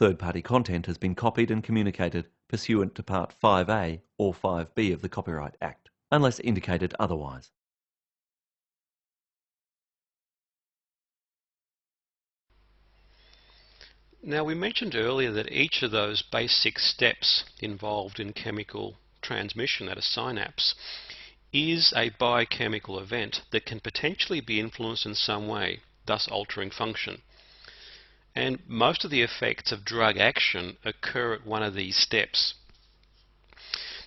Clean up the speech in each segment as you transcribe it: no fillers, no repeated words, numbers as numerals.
third-party content has been copied and communicated pursuant to Part 5A or 5B of the Copyright Act, unless indicated otherwise. Now, we mentioned earlier that each of those basic steps involved in chemical transmission at a synapse is a biochemical event that can potentially be influenced in some way, thus altering function. And most of the effects of drug action occur at one of these steps.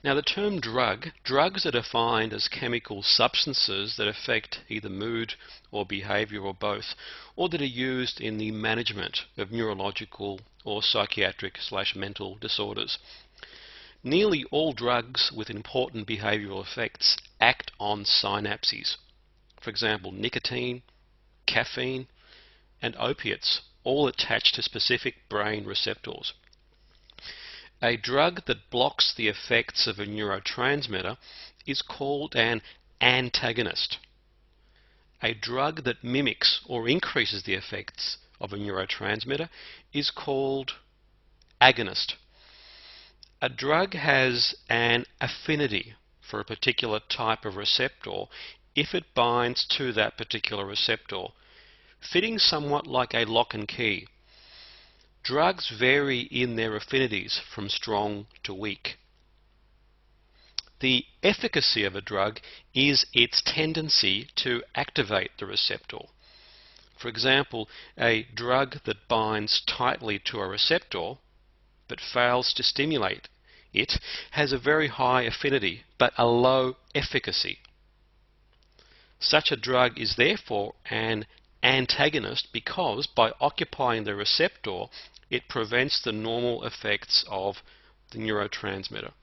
Now, the term drugs are defined as chemical substances that affect either mood or behavior or both, or that are used in the management of neurological or psychiatric/mental disorders. Nearly all drugs with important behavioral effects act on synapses. For example, nicotine, caffeine, and opiates all attach to specific brain receptors. A drug that blocks the effects of a neurotransmitter is called an antagonist. A drug that mimics or increases the effects of a neurotransmitter is called agonist. A drug has an affinity for a particular type of receptor if it binds to that particular receptor, fitting somewhat like a lock and key. Drugs vary in their affinities from strong to weak. The efficacy of a drug is its tendency to activate the receptor. For example, a drug that binds tightly to a receptor but fails to stimulate it has a very high affinity but a low efficacy. Such a drug is therefore an antagonist because by occupying the receptor it prevents the normal effects of the neurotransmitter.